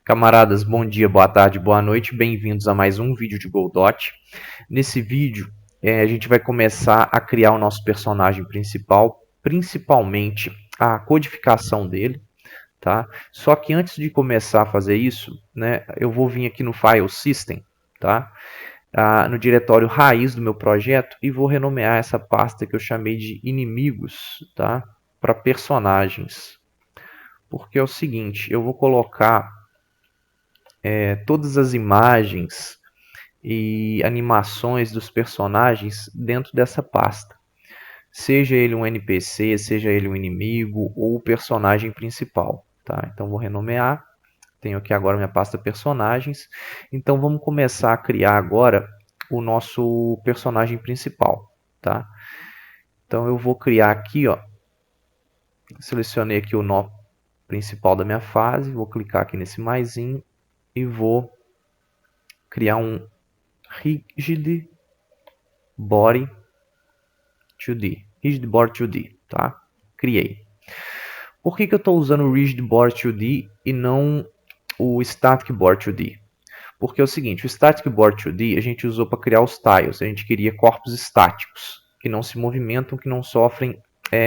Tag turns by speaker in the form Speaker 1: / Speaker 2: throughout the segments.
Speaker 1: Camaradas, bom dia, boa tarde, boa noite, bem-vindos a mais um vídeo de Godot. Nesse vídeo, a gente vai começar a criar o nosso personagem principal, principalmente a codificação dele, tá? Só que antes de começar a fazer isso, né, eu vou vir aqui no File System, tá? No diretório raiz do meu projeto e vou renomear essa pasta que eu chamei de inimigos, tá? Para personagens. Porque é o seguinte, eu vou colocar todas as imagens e animações dos personagens dentro dessa pasta. Seja ele um NPC, seja ele um inimigo ou o personagem principal. Tá? Então vou renomear. Tenho aqui agora minha pasta personagens. Então vamos começar a criar agora o nosso personagem principal. Tá? Então eu vou criar aqui, ó, selecionei aqui o nó principal da minha fase, vou clicar aqui nesse maisinho e vou criar um Rigid Body 2D. Rigid Body 2D, tá? Criei. Por que eu estou usando o Rigid Body 2D e não o Static Body 2D? Porque é o seguinte, o Static Body 2D a gente usou para criar os tiles. A gente queria corpos estáticos, que não se movimentam, que não sofrem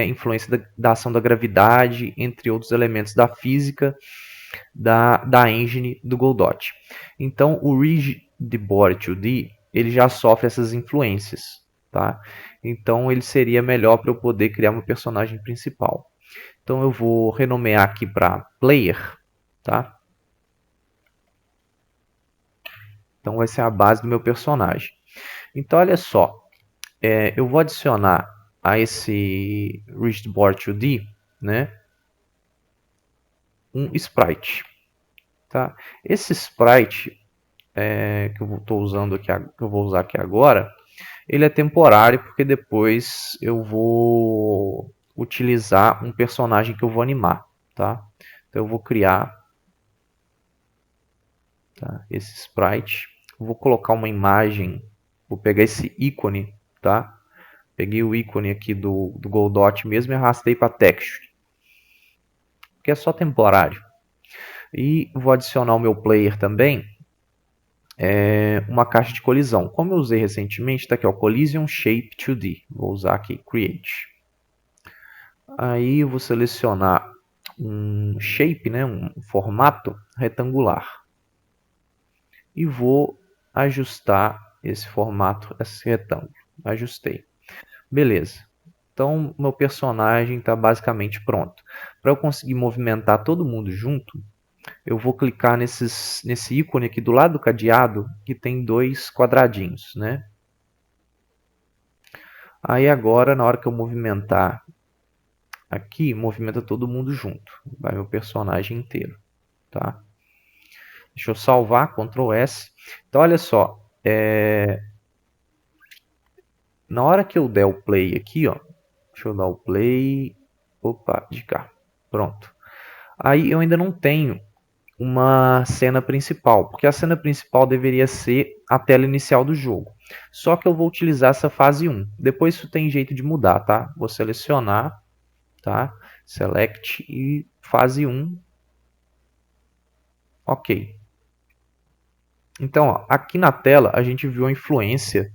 Speaker 1: influência da ação da gravidade, entre outros elementos da física da engine do Godot. Então, o Rigid Body 2D ele já sofre essas influências, tá? Então, ele seria melhor para eu poder criar meu personagem principal. Então, eu vou renomear aqui para Player, tá? Então, vai ser a base do meu personagem. Então, olha só, eu vou adicionar a esse Rigid Body 2D, né, um sprite, tá? Esse sprite que eu estou usando aqui, que eu vou usar aqui agora, ele é temporário porque depois eu vou utilizar um personagem que eu vou animar, tá? Então eu vou criar esse sprite, vou colocar uma imagem, vou pegar esse ícone, tá? Peguei o ícone aqui do Godot mesmo e arrastei para texture, que é só temporário. E vou adicionar o meu player também, uma caixa de colisão. Como eu usei recentemente, está aqui, ó, Collision Shape 2D. Vou usar aqui, Create. Aí eu vou selecionar um shape, né, um formato retangular. E vou ajustar esse formato, esse retângulo. Ajustei. Beleza. Então, meu personagem está basicamente pronto. Para eu conseguir movimentar todo mundo junto, eu vou clicar nesse ícone aqui do lado do cadeado, que tem dois quadradinhos, né? Aí agora, na hora que eu movimentar aqui, movimenta todo mundo junto. Vai meu personagem inteiro, tá? Deixa eu salvar, Ctrl S. Então, olha só. Na hora que eu der o play aqui, ó. Deixa eu dar o play. Opa, de cá. Pronto. Aí eu ainda não tenho uma cena principal, porque a cena principal deveria ser a tela inicial do jogo. Só que eu vou utilizar essa fase 1. Depois isso tem jeito de mudar, tá? Vou selecionar, tá? Select e fase 1. Ok. Então, ó, aqui na tela a gente viu a influência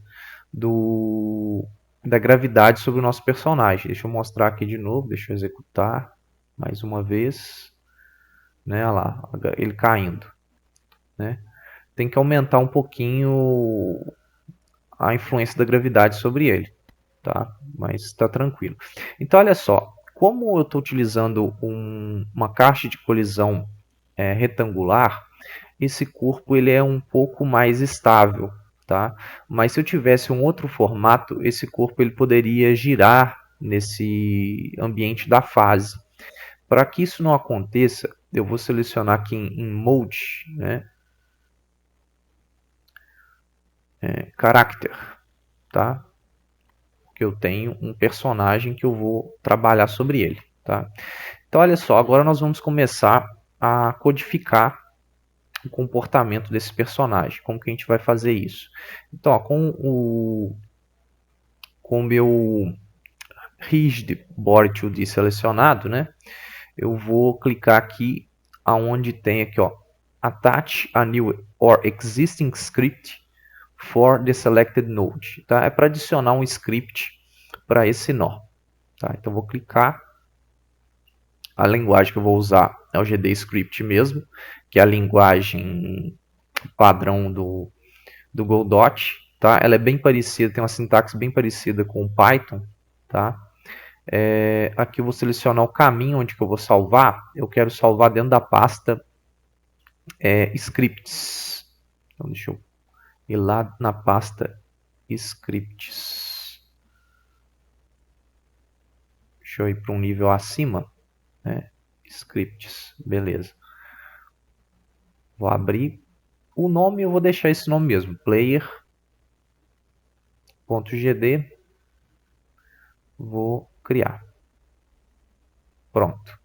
Speaker 1: da gravidade sobre o nosso personagem. Deixa eu mostrar aqui de novo, deixa eu executar mais uma vez. Né? Olha lá, ele caindo. Né? Tem que aumentar um pouquinho a influência da gravidade sobre ele, tá? Mas está tranquilo. Então, olha só, como eu estou utilizando uma caixa de colisão retangular, esse corpo ele é um pouco mais estável, tá? Mas se eu tivesse um outro formato, esse corpo ele poderia girar nesse ambiente da fase. Para que isso não aconteça, eu vou selecionar aqui em Mode, né? Character, tá? Porque eu tenho um personagem que eu vou trabalhar sobre ele, tá? Então, olha só, agora nós vamos começar a codificar o comportamento desse personagem. Como que a gente vai fazer isso? Então, ó, com o meu Rigid Body 2D selecionado, né? Eu vou clicar aqui aonde tem aqui, ó, attach a new or existing script for the selected node. Tá? É para adicionar um script para esse nó. Tá? Então vou clicar. A linguagem que eu vou usar é o GDScript mesmo, que é a linguagem padrão do Godot. Tá? Ela é bem parecida, tem uma sintaxe bem parecida com o Python. Tá? Aqui eu vou selecionar o caminho onde que eu vou salvar. Eu quero salvar dentro da pasta scripts. Então deixa eu ir lá na pasta scripts. Deixa eu ir para um nível acima. Scripts, beleza. Vou abrir. O nome eu vou deixar esse nome mesmo, player.gd. Vou criar. Pronto.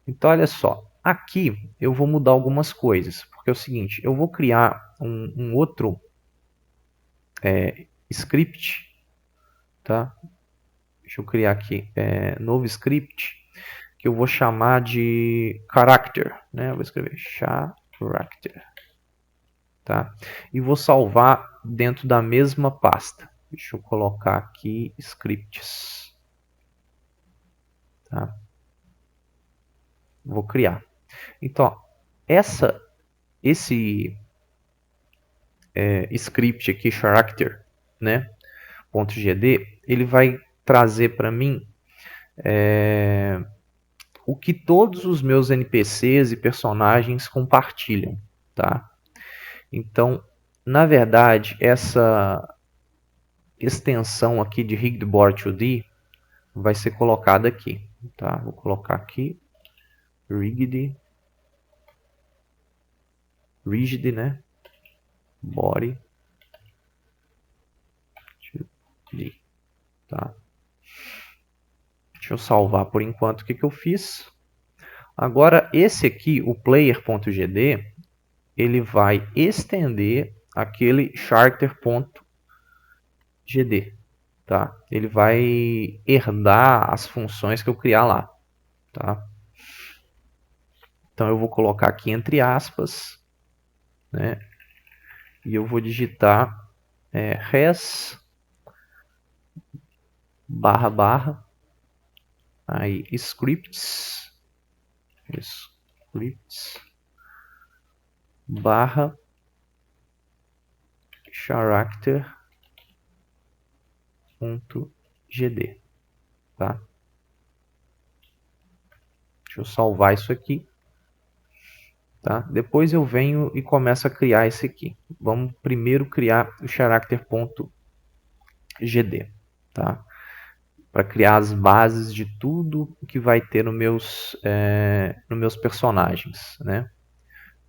Speaker 1: Então olha só, aqui eu vou mudar algumas coisas, porque é o seguinte, eu vou criar um outro script, tá? Deixa eu criar aqui novo script que eu vou chamar de character, né? Eu vou escrever character, tá? E vou salvar dentro da mesma pasta. Deixa eu colocar aqui scripts, tá? Vou criar. Então, esse script aqui, character, né? .gd, ele vai trazer para mim o que todos os meus NPCs e personagens compartilham, tá? Então, na verdade, essa extensão aqui de Rigdboard2D vai ser colocada aqui, tá? Vou colocar aqui rigid, né? Body, tá? Deixa eu salvar por enquanto o que eu fiz. Agora, esse aqui, o player.gd, ele vai estender aquele character.gd, tá? Ele vai herdar as funções que eu criar lá, tá? Então eu vou colocar aqui entre aspas, né? E eu vou digitar res / aí scripts / character.gd, tá? Deixa eu salvar isso aqui, tá? Depois eu venho e começo a criar esse aqui. Vamos primeiro criar o character.gd, tá? Para criar as bases de tudo que vai ter nos meus personagens, né?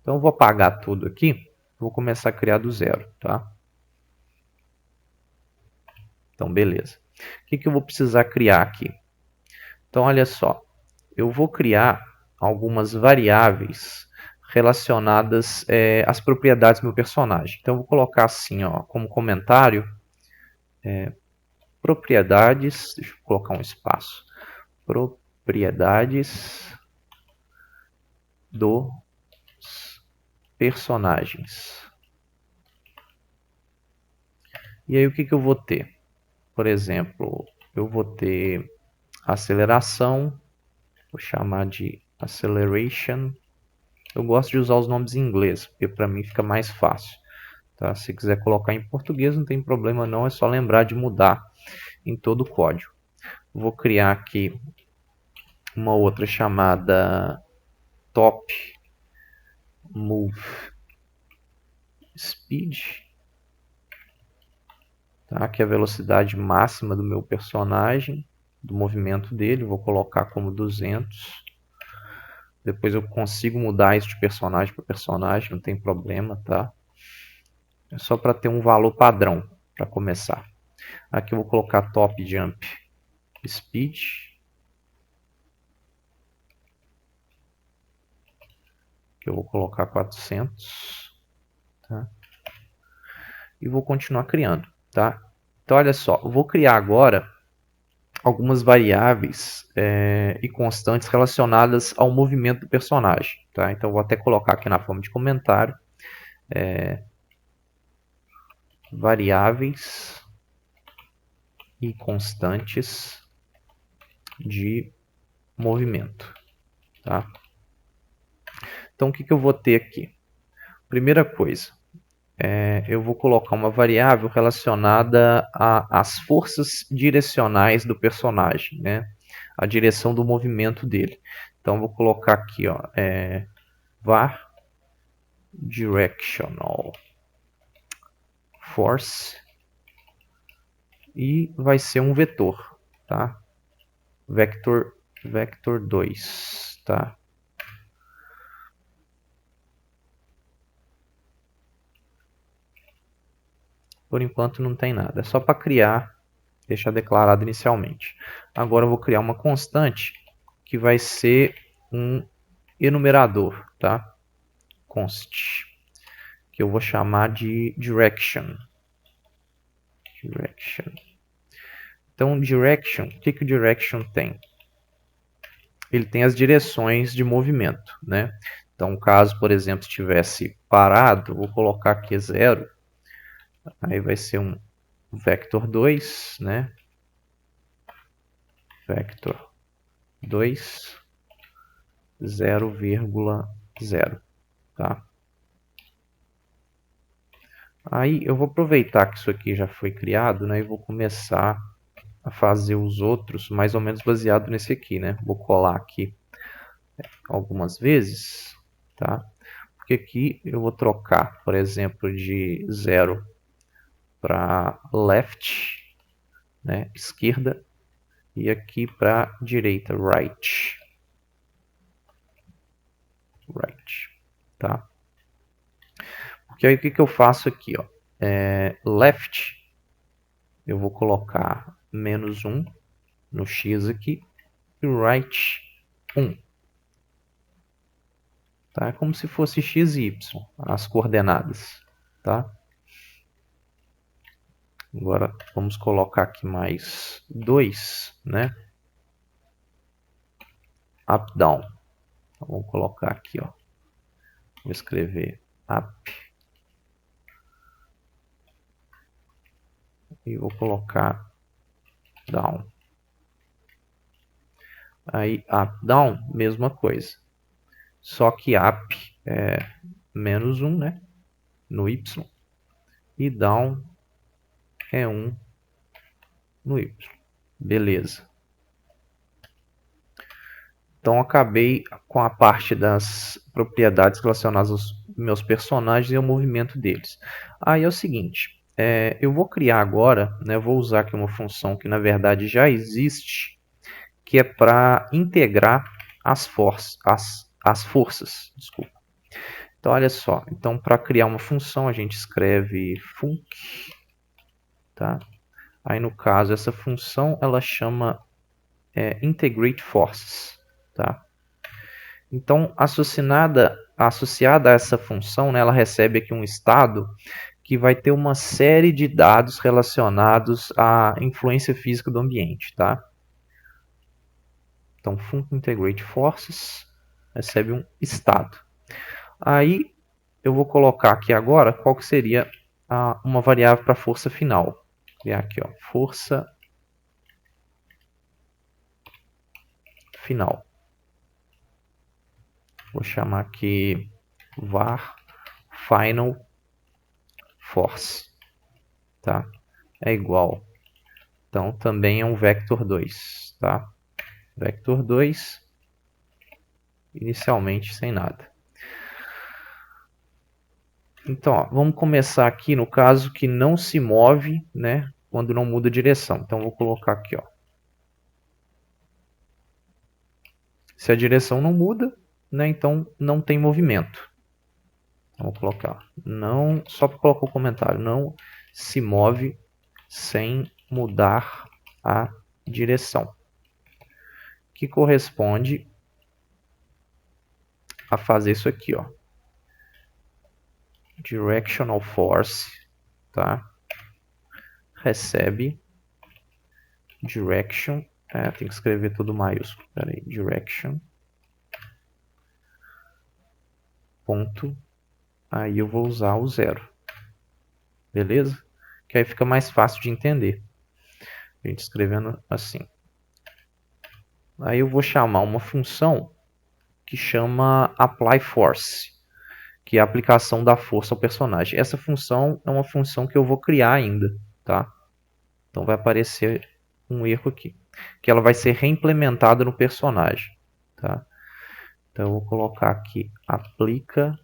Speaker 1: Então eu vou apagar tudo aqui, vou começar a criar do zero, tá? Então beleza. O que eu vou precisar criar aqui? Então olha só, eu vou criar algumas variáveis relacionadas às propriedades do meu personagem. Então eu vou colocar assim, ó, como comentário, propriedades, deixa eu colocar um espaço, propriedades dos personagens. E aí o que eu vou ter? Por exemplo, eu vou ter aceleração, vou chamar de acceleration. Eu gosto de usar os nomes em inglês, porque para mim fica mais fácil. Tá? Se quiser colocar em português, não tem problema não, é só lembrar de mudar em todo o código. Vou criar aqui uma outra chamada top move speed, tá? Que é a velocidade máxima do meu personagem, do movimento dele. Vou colocar como 200. Depois eu consigo mudar isso de personagem para personagem, não tem problema, tá? É só para ter um valor padrão para começar. Aqui eu vou colocar top jump speed. Que eu vou colocar 400, tá? E vou continuar criando, tá? Então olha só, eu vou criar agora algumas variáveis e constantes relacionadas ao movimento do personagem. Tá? Então, vou até colocar aqui na forma de comentário. Variáveis e constantes de movimento. Tá? Então, o que eu vou ter aqui? Primeira coisa, eu vou colocar uma variável relacionada às forças direcionais do personagem, né? A direção do movimento dele. Então, vou colocar aqui, ó, var directional force e vai ser um vetor, tá? Vector 2, tá? Por enquanto não tem nada, é só para criar, deixar declarado inicialmente. Agora eu vou criar uma constante que vai ser um enumerador, tá? Const, que eu vou chamar de direction. Então, direction, o que o direction tem? Ele tem as direções de movimento, né? Então, caso, por exemplo, estivesse parado, vou colocar aqui 0, aí vai ser um vector 2, né? Vector 2, 0,0, tá? Aí eu vou aproveitar que isso aqui já foi criado, né? E vou começar a fazer os outros mais ou menos baseado nesse aqui, né? Vou colar aqui algumas vezes, tá? Porque aqui eu vou trocar, por exemplo, de 0 para left, né? Esquerda, e aqui para direita, right, tá? Porque aí o que eu faço aqui, ó? Left, eu vou colocar -1 no x aqui, e right 1. Tá? É como se fosse x e y, as coordenadas. Tá? Agora vamos colocar aqui mais 2, né? Up, down. Então, vamos colocar aqui, ó. Vou escrever up. E vou colocar down. Aí up, down, mesma coisa. Só que up é -1, né? No y. E down é 1 no y. Beleza. Então, acabei com a parte das propriedades relacionadas aos meus personagens e ao movimento deles. Aí é o seguinte, eu vou criar agora, né, vou usar aqui uma função que na verdade já existe, que é para integrar as forças. Desculpa. Então, olha só. Então, para criar uma função, a gente escreve func, tá? Aí, no caso, essa função ela chama integrate forces, tá? Então, associada a essa função, né, ela recebe aqui um estado que vai ter uma série de dados relacionados à influência física do ambiente, tá? Então, func integrate forces recebe um estado. Aí, eu vou colocar aqui agora qual que seria uma variável para força final. Vou criar aqui, ó, força final. Vou chamar aqui var final force, tá? É igual. Então, também é um vector 2, tá? Vector 2, inicialmente sem nada. Então, ó, vamos começar aqui no caso que não se move, né? Quando não muda a direção. Então, vou colocar aqui, ó. Se a direção não muda, né? Então, não tem movimento. Então, vou colocar, não, só para colocar o comentário, não se move sem mudar a direção, que corresponde a fazer isso aqui, ó, directional force, tá? Recebe direction Tem que escrever tudo maiúsculo. Pera aí, direction. Ponto. Aí eu vou usar o 0. Beleza? Que aí fica mais fácil de entender. A gente escrevendo assim. Aí eu vou chamar uma função que chama apply force, que é a aplicação da força ao personagem. Essa função é uma função que eu vou criar ainda, tá? Então vai aparecer um erro aqui, que ela vai ser reimplementada no personagem, tá? Então eu vou colocar aqui aplica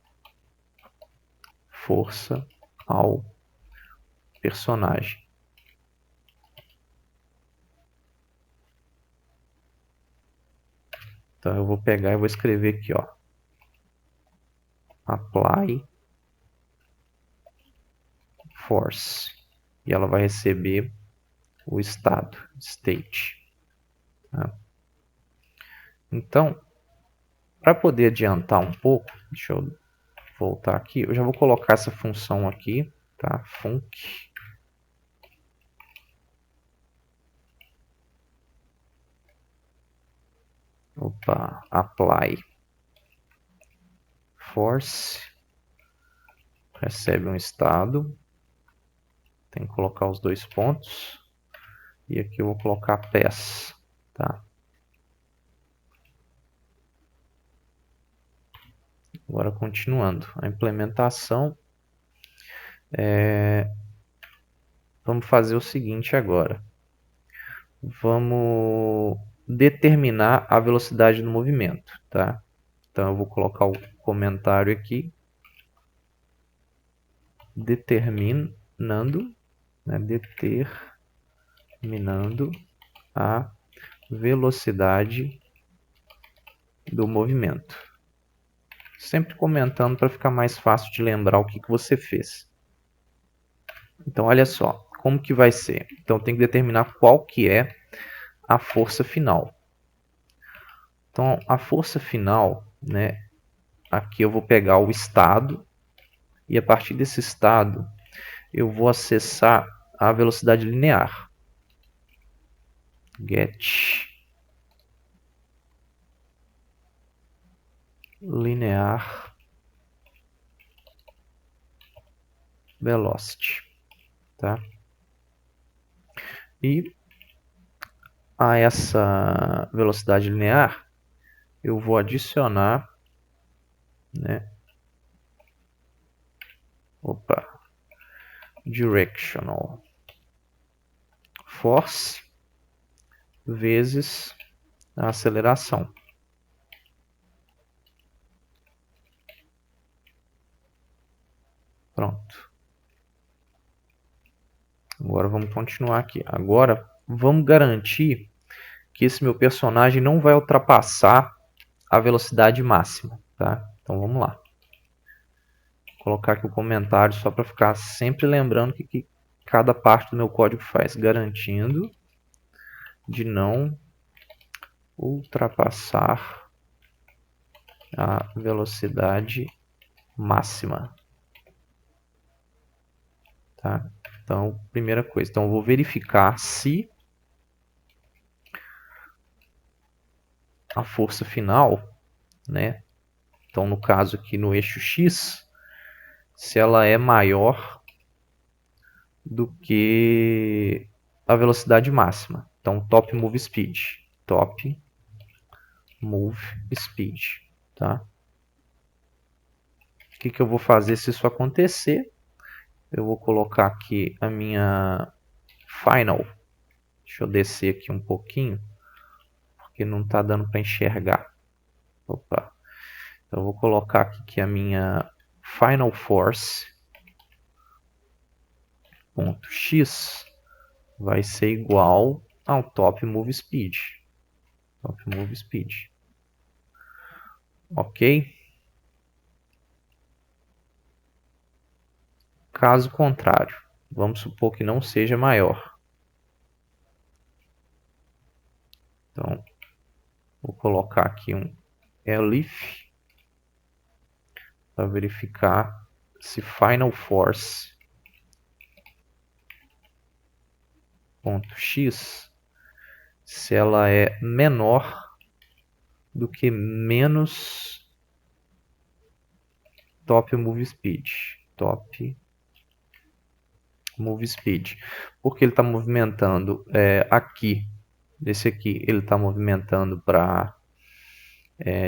Speaker 1: força ao personagem. Então eu vou pegar e vou escrever aqui, ó, apply force, e ela vai receber o estado, state. Tá? Então, para poder adiantar um pouco, deixa eu voltar aqui, eu já vou colocar essa função aqui, tá? Func. Opa, apply force, recebe um estado, tem que colocar os dois pontos, e aqui eu vou colocar pass, tá? Agora continuando, a implementação, vamos fazer o seguinte agora, vamos determinar a velocidade do movimento, tá? Então eu vou colocar o comentário aqui, determinando a velocidade do movimento. Sempre comentando para ficar mais fácil de lembrar o que você fez. Então olha só, como que vai ser? Então tem que determinar qual que é a força final. Então a força final, né, aqui eu vou pegar o estado e a partir desse estado eu vou acessar a velocidade linear. Get linear velocity, tá? E a essa velocidade linear eu vou adicionar, né? Directional force vezes a aceleração. Pronto. Agora vamos continuar aqui. Agora vamos garantir que esse meu personagem não vai ultrapassar a velocidade máxima, tá? Então vamos lá. Vou colocar aqui o comentário só para ficar sempre lembrando que cada parte do meu código faz, garantindo de não ultrapassar a velocidade máxima, tá? Então, primeira coisa, então eu vou verificar se a força final, né? Então, no caso aqui no eixo X, se ela é maior do que a velocidade máxima. Então, top move speed, tá? O que eu vou fazer se isso acontecer? Eu vou colocar aqui a minha final. Deixa eu descer aqui um pouquinho, porque não está dando para enxergar. Opa. Então, eu vou colocar aqui que a minha final force ponto x vai ser igual ao top move speed. Ok? Caso contrário, vamos supor que não seja maior. Então, vou colocar aqui um elif para verificar se final force ponto x se ela é menor do que menos top move speed. Top move speed. Porque ele está movimentando aqui. Esse aqui ele está movimentando para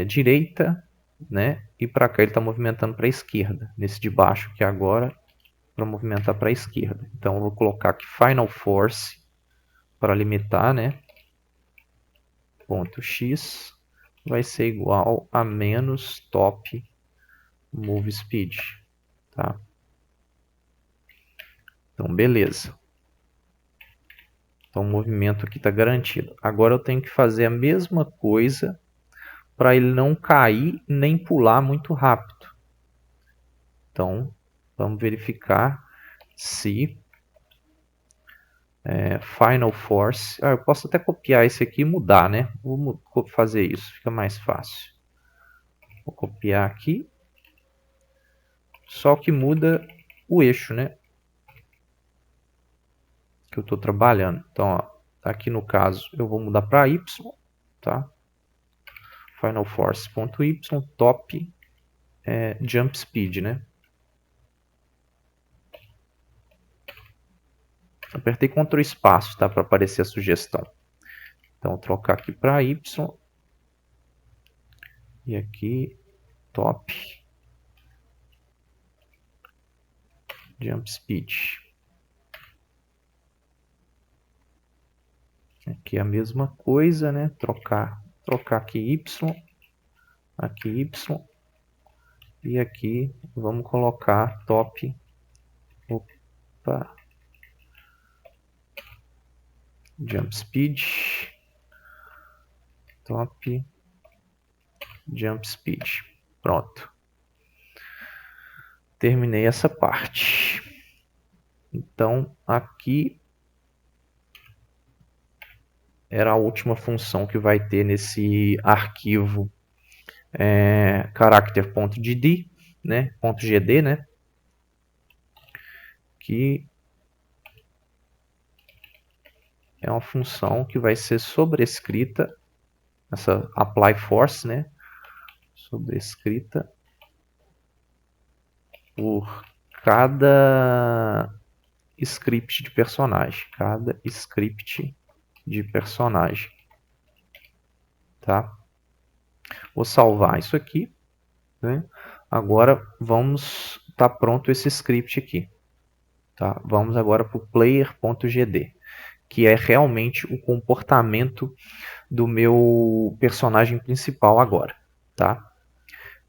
Speaker 1: direita, né? E para cá ele está movimentando para a esquerda. Nesse de baixo aqui agora, para movimentar para a esquerda. Então eu vou colocar aqui Final Force para limitar, né? Ponto X vai ser igual a menos top move speed, tá? Então beleza. Então o movimento aqui está garantido. Agora eu tenho que fazer a mesma coisa para ele não cair nem pular muito rápido. Então vamos verificar se Final Force. Eu posso até copiar esse aqui e mudar, né? Vou fazer isso, fica mais fácil. Vou copiar aqui. Só que muda o eixo, né? Que eu estou trabalhando. Então, ó, aqui no caso, eu vou mudar para Y, tá? Final Force.y, top jump speed, né? Apertei Ctrl espaço, tá? Para aparecer a sugestão. Então, trocar aqui para Y. E aqui, top jump speed. Aqui a mesma coisa, né? Trocar aqui Y. Aqui Y. E aqui vamos colocar top. Opa. Jump speed. Top jump speed. Pronto. Terminei essa parte. Então, aqui era a última função que vai ter nesse arquivo character.gd, né? .gd, né? Que é uma função que vai ser sobrescrita, essa apply force, né? Sobrescrita por cada script de personagem, tá? Vou salvar isso aqui, né? Agora vamos tá pronto esse script aqui, tá? Vamos agora para o player.gd, que é realmente o comportamento do meu personagem principal agora, tá?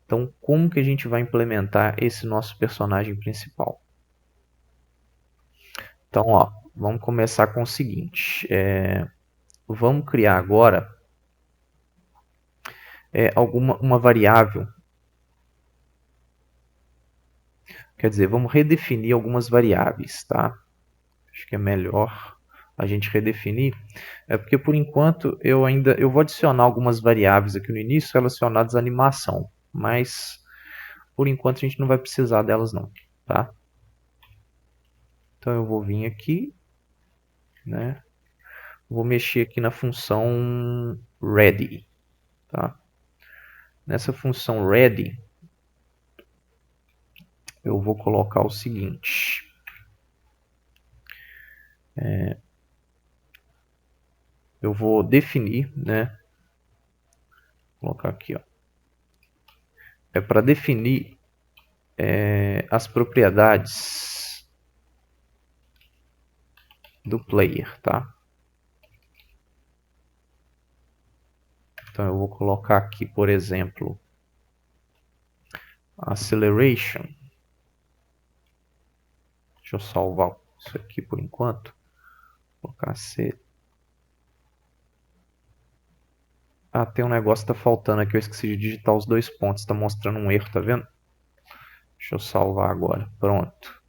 Speaker 1: Então, como que a gente vai implementar esse nosso personagem principal? Então, ó, vamos começar com o seguinte. Vamos criar agora uma variável. Quer dizer, vamos redefinir algumas variáveis, tá? Acho que é melhor a gente redefinir. Porque por enquanto eu vou adicionar algumas variáveis aqui no início relacionadas à animação, mas por enquanto a gente não vai precisar delas não, tá? Então eu vou vir aqui, né? Vou mexer aqui na função ready, tá? Nessa função ready, eu vou colocar o seguinte. Eu vou definir, né? Vou colocar aqui, ó. É para definir as propriedades do player, tá? Então eu vou colocar aqui, por exemplo, acceleration. Deixa eu salvar isso aqui por enquanto. Vou colocar C. Ah, tem um negócio que tá faltando aqui. Eu esqueci de digitar os 2 pontos. Está mostrando um erro, tá vendo? Deixa eu salvar agora. Pronto.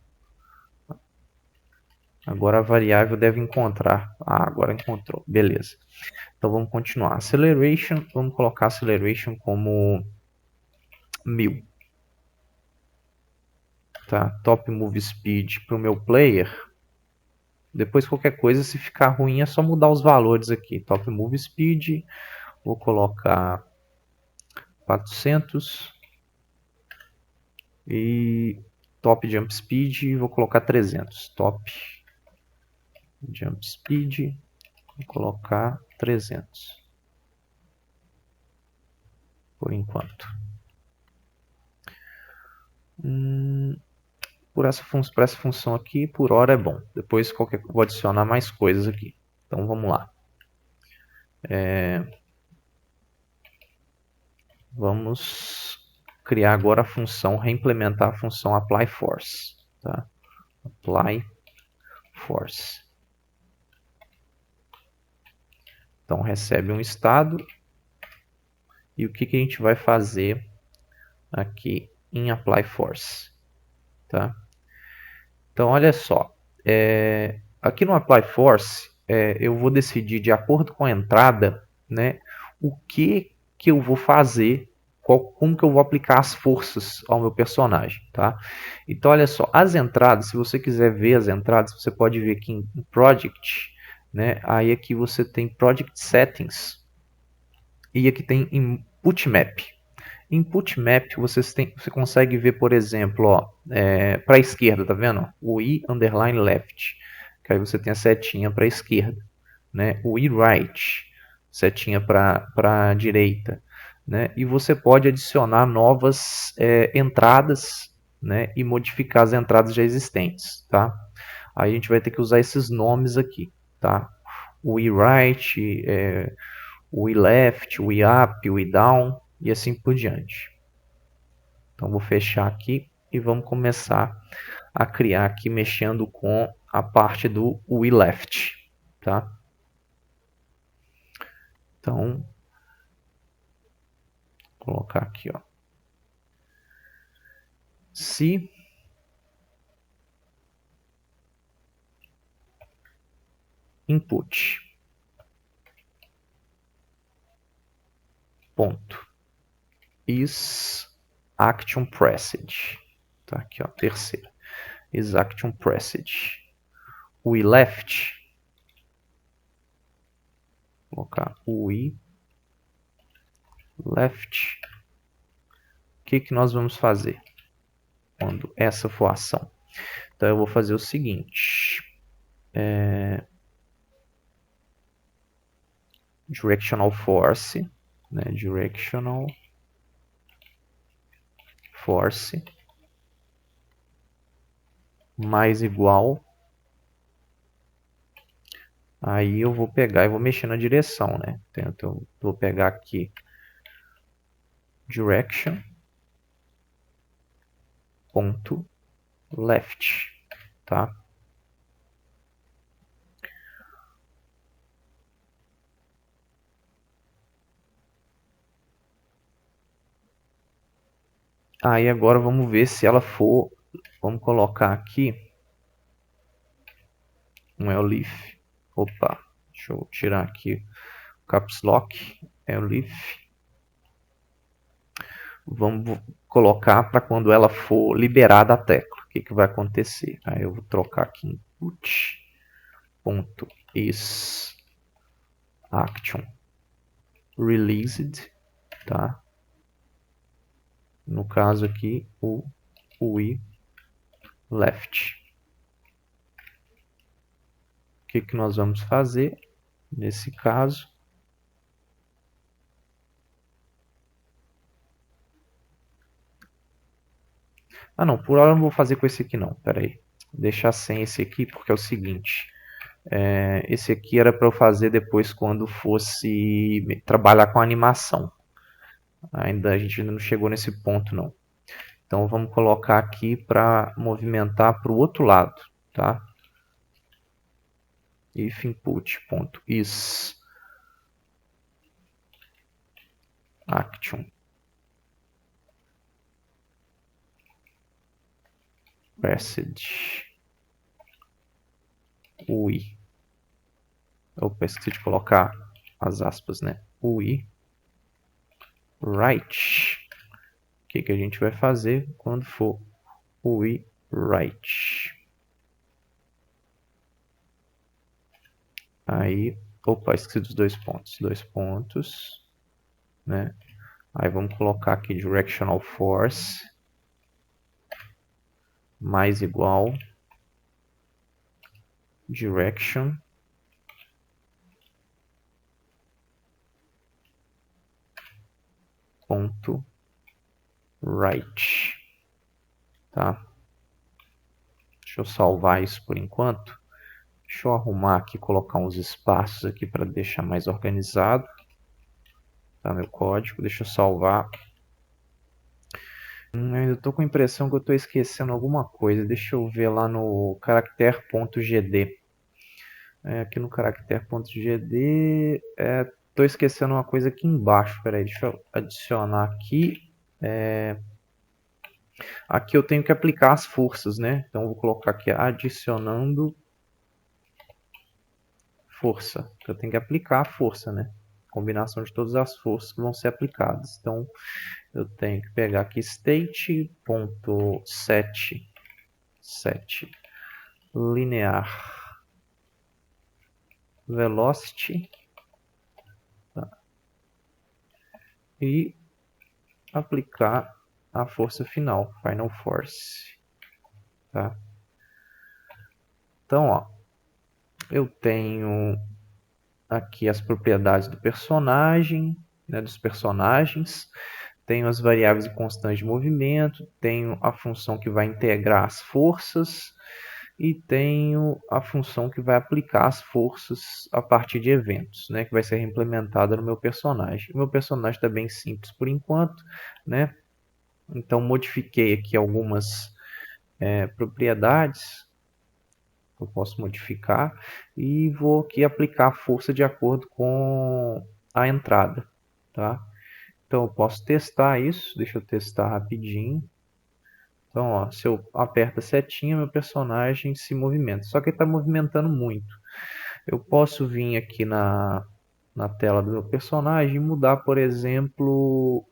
Speaker 1: Agora a variável deve encontrar. Ah, agora encontrou. Beleza. Então vamos continuar. Acceleration. Vamos colocar acceleration como 1000. Tá? Top move speed para o meu player. Depois qualquer coisa, se ficar ruim, é só mudar os valores aqui. Top Move Speed, vou colocar 400 e Top Jump Speed, vou colocar 300. Top Jump Speed, vou colocar 300 por enquanto. Por essa função aqui, por hora é bom. Depois vou adicionar mais coisas aqui. Então vamos lá. Vamos criar agora a função, reimplementar a função Apply Force. Tá? Apply Force. Então recebe um estado. E o que a gente vai fazer aqui em Apply Force. Tá? Então olha só. Aqui no Apply Force, eu vou decidir de acordo com a entrada, né, o que eu vou fazer, como que eu vou aplicar as forças ao meu personagem, tá? Então olha só, as entradas, se você quiser ver as entradas, você pode ver aqui em Project, né? Aí aqui você tem Project Settings e aqui tem Input Map. Input Map você consegue ver, por exemplo, para a esquerda, tá vendo? O I_left, que aí você tem a setinha para a esquerda, né? O I_right, setinha para a direita, né? E você pode adicionar novas entradas, né? E modificar as entradas já existentes, tá? Aí a gente vai ter que usar esses nomes aqui, tá? O I_right, o I_left, o I_up, o I_down e assim por diante. Então vou fechar aqui e vamos começar a criar aqui mexendo com a parte do I_left, tá? Então, vou colocar aqui, ó. Se input ponto is action pressed, tá aqui, ó, terceira, is action pressed, o I_left, vou colocar o I_left. O que nós vamos fazer quando essa for a ação? Então eu vou fazer o seguinte, directional force, né, directional force mais igual, aí eu vou pegar e vou mexer na direção, né? Então eu vou pegar aqui direction ponto left, tá? Aí agora vamos ver se ela for, vamos colocar aqui um elif, opa, deixa eu tirar aqui o caps lock, elif, vamos colocar para quando ela for liberada a tecla, o que vai acontecer? Aí eu vou trocar aqui input ponto is action released, tá? No caso aqui o I_left. O que nós vamos fazer nesse caso? Ah não, por hora eu não vou fazer com esse aqui não, pera aí. Vou deixar sem esse aqui porque é o seguinte, esse aqui era para eu fazer depois quando fosse trabalhar com animação. A gente ainda não chegou nesse ponto não. Então vamos colocar aqui para movimentar para o outro lado, tá? If input.is action pressed UI. Opa, esqueci de colocar as aspas, né? UI right. O que a gente vai fazer quando for UI right? Aí, opa, esqueci dos dois pontos, né? Aí vamos colocar aqui directional force mais igual direction ponto right, tá? Deixa eu salvar isso por enquanto. Deixa eu arrumar aqui, colocar uns espaços aqui para deixar mais organizado. Tá, meu código, deixa eu salvar. Eu estou com a impressão que eu estou esquecendo alguma coisa. Deixa eu ver lá no caractere.gd. Aqui no caractere.gd, estou esquecendo uma coisa aqui embaixo. Peraí, deixa eu adicionar aqui. Aqui eu tenho que aplicar as forças, né? Então eu vou colocar aqui adicionando força. Eu tenho que aplicar a força, né? Combinação de todas as forças que vão ser aplicadas. Então eu tenho que pegar aqui state.set linear velocity, tá? E aplicar a força final, final force, tá? Então, ó, eu tenho aqui as propriedades do personagem, né, dos personagens, tenho as variáveis e constantes de movimento, tenho a função que vai integrar as forças e tenho a função que vai aplicar as forças a partir de eventos, né, que vai ser implementada no meu personagem. O meu personagem está bem simples por enquanto, né? Então modifiquei aqui algumas propriedades que eu posso modificar e vou aqui aplicar a força de acordo com a entrada, tá? Então eu posso testar isso, deixa eu testar rapidinho. Então, ó, se eu aperto a setinha, meu personagem se movimenta. Só que ele está movimentando muito. Eu posso vir aqui na tela do meu personagem e mudar, por exemplo,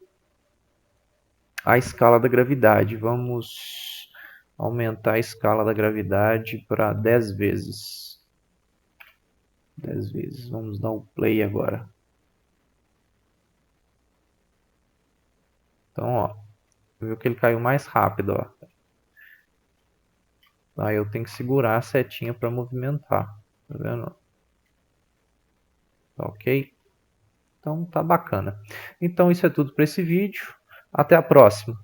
Speaker 1: a escala da gravidade. Vamos aumentar a escala da gravidade para 10 vezes. 10 vezes. Vamos dar um play agora. Então, ó, viu que ele caiu mais rápido, ó. Aí eu tenho que segurar a setinha para movimentar. Tá vendo? Tá ok? Então tá bacana. Então isso é tudo para esse vídeo. Até a próxima.